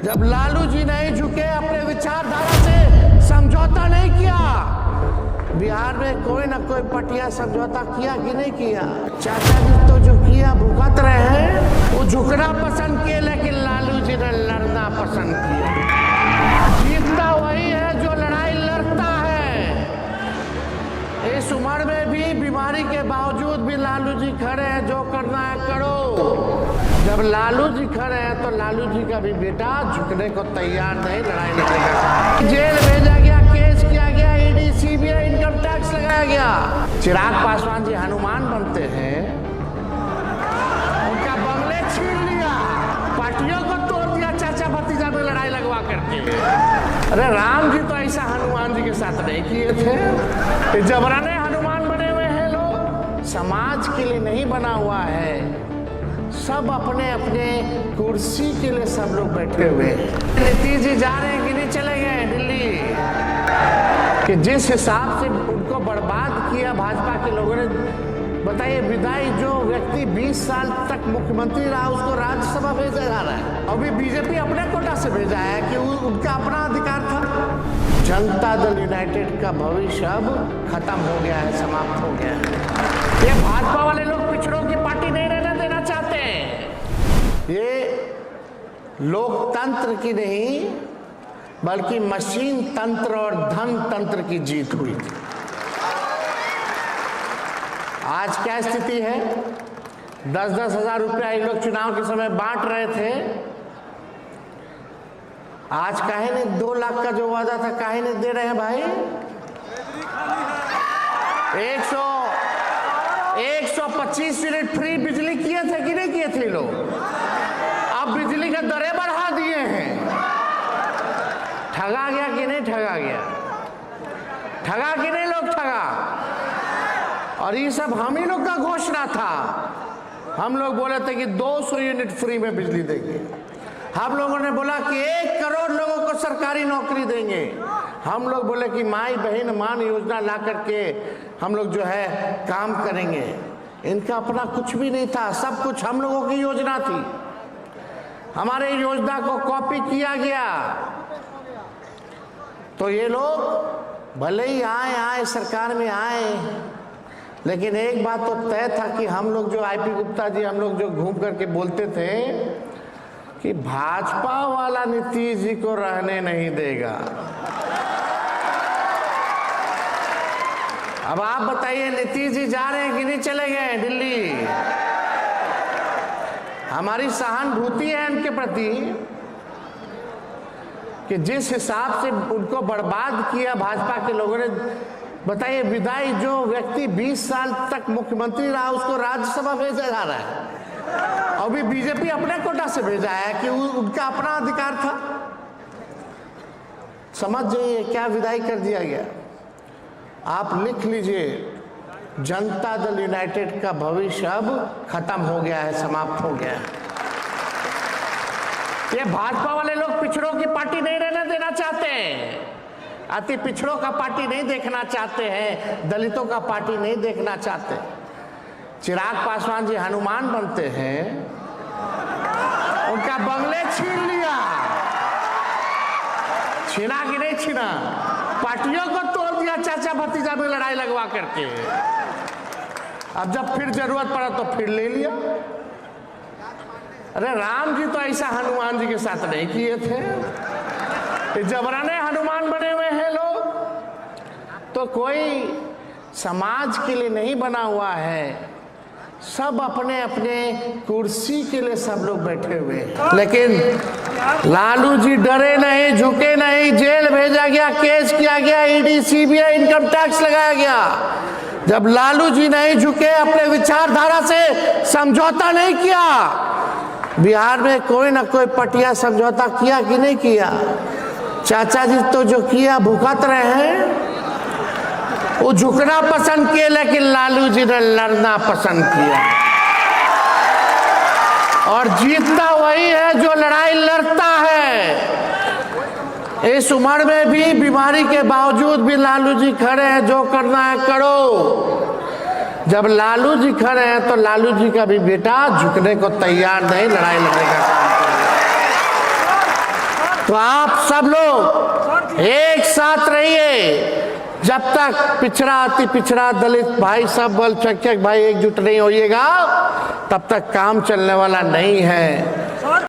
जब लालू जी नहीं झुके, अपने विचारधारा से समझौता नहीं किया, बिहार में कोई ना कोई पटिया समझौता किया कि नहीं किया। चाचा जी तो जो किया भुगत रहे हैं, वो झुकना पसंद किए, लेकिन लालू जी ने लड़ना पसंद किया। जीतता वही है जो लड़ाई लड़ता है। इस उम्र में भी बीमारी के बावजूद भी लालू जी खड़े हैं, जो करना है करो। जब लालू जी खड़े हैं तो लालू जी का भी बेटा झुकने को तैयार नहीं, लड़ाई लड़ेगा। जेल भेजा गया, केस किया गया, ईडी सीबीआई इनकम टैक्स लगाया गया। चिराग पासवान जी हनुमान बनते हैं, उनका बंगले छीन लिया, पार्टियों को तोड़ दिया, चाचा भतीजा में लड़ाई लगवा करके। अरे राम जी तो ऐसा हनुमान जी के साथ नहीं किए थे। जबरने हनुमान बने हुए हैं लोग। समाज के लिए नहीं बना हुआ है, सब अपने अपने कुर्सी के लिए सब लोग बैठे हुए हैं। नीतीश जी जा रहे हैं कि नहीं चले गए दिल्ली, कि जिस हिसाब से उनको बर्बाद किया भाजपा के लोगों ने। बताइए, विदाई जो व्यक्ति 20 साल तक मुख्यमंत्री रहा, उसको राज्यसभा भेजा जा रहा है। अभी बीजेपी अपने कोटा से भेजा है कि उनका अपना अधिकार था। जनता दल यूनाइटेड का भविष्य अब खत्म हो गया है, समाप्त हो गया है। ये भाजपा वाले लोग पिछड़ों की पार्टी नहीं रहने देना चाहते हैं। ये लोकतंत्र की नहीं, बल्कि मशीन तंत्र और धन तंत्र की जीत हुई थी। आज क्या स्थिति है? 10-10 हजार रुपया ये लोग चुनाव के समय बांट रहे थे। आज काहे नहीं 2 लाख का जो वादा था, काहे नहीं दे रहे हैं भाई? 125 यूनिट फ्री बिजली किए थे कि नहीं किए थे लोग? अब बिजली के दरें बढ़ा दिए हैं। ठगा गया कि नहीं ठगा गया? ठगा कि नहीं लोग ठगा? और ये सब हम ही लोग का घोषणा था। हम लोग बोले थे कि 200 यूनिट फ्री में बिजली देंगे। हम लोगों ने बोला कि 1 करोड़ लोगों को सरकारी नौकरी देंगे। हम लोग बोले कि माई बहन मान योजना ला करके हम लोग जो है काम करेंगे। इनका अपना कुछ भी नहीं था, सब कुछ हम लोगों की योजना थी। हमारे योजना को कॉपी किया गया। तो ये लोग भले ही आए सरकार में आए, लेकिन एक बात तो तय था कि हम लोग जो आईपी गुप्ता जी, हम लोग जो घूम करके बोलते थे कि भाजपा वाला नीतीश जी को रहने नहीं देगा। अब आप बताइए, नीतीश जी जा रहे हैं कि नहीं चले गए दिल्ली? हमारी सहानुभूति है उनके प्रति कि जिस हिसाब से उनको बर्बाद किया भाजपा के लोगों ने। बताइए, विदाई जो व्यक्ति 20 साल तक मुख्यमंत्री रहा, उसको राज्यसभा भेजा जा रहा है। अभी बीजेपी अपने कोटा से भेजा है कि उनका अपना अधिकार था। समझ जाइए क्या विदाई कर दिया गया। आप लिख लीजिए, जनता दल यूनाइटेड का भविष्य अब खत्म हो गया है, समाप्त हो गया है। ये भाजपा वाले लोग पिछड़ों की पार्टी नहीं रहने देना चाहते हैं, अति पिछड़ों का पार्टी नहीं देखना चाहते हैं, दलितों का पार्टी नहीं देखना चाहते। चिराग पासवान जी हनुमान बनते हैं, उनका बंगले छीन लिया। छीना कि नहीं छीना? पार्टियों को तोड़ दिया, चाचा भतीजा में लड़ाई लगवा करके। अब जब फिर जरूरत पड़ा तो फिर ले लिया। अरे राम जी तो ऐसा हनुमान जी के साथ नहीं किए थे। जबरने हनुमान बने हुए हैं लोग। तो कोई समाज के लिए नहीं बना हुआ है, सब अपने अपने कुर्सी के लिए सब लोग बैठे हुए हैं। लेकिन लालू जी डरे नहीं, झुके नहीं, जेल भेजा गया, केस किया गया, ईडी सीबीआई इनकम टैक्स लगाया गया। जब लालू जी नहीं झुके, अपने विचारधारा से समझौता नहीं किया, बिहार में कोई ना कोई पटिया समझौता किया कि नहीं किया। चाचा जी तो जो किया भुगत रहे हैं। वो झुकना पसंद किए, लेकिन लालू जी ने लड़ना पसंद किया। और जीतता वही है जो लड़ाई लड़ता है। इस उम्र में भी बीमारी के बावजूद भी लालू जी खड़े हैं, जो करना है करो। जब लालू जी खड़े हैं तो लालू जी का भी बेटा झुकने को तैयार नहीं, लड़ाई लड़ने का काम करेगा। तो आप सब लोग एक साथ रहिए। जब तक पिछड़ा अति पिछड़ा दलित भाई सब बल चक भाई एकजुट नहीं होइएगा तब तक काम चलने वाला नहीं है।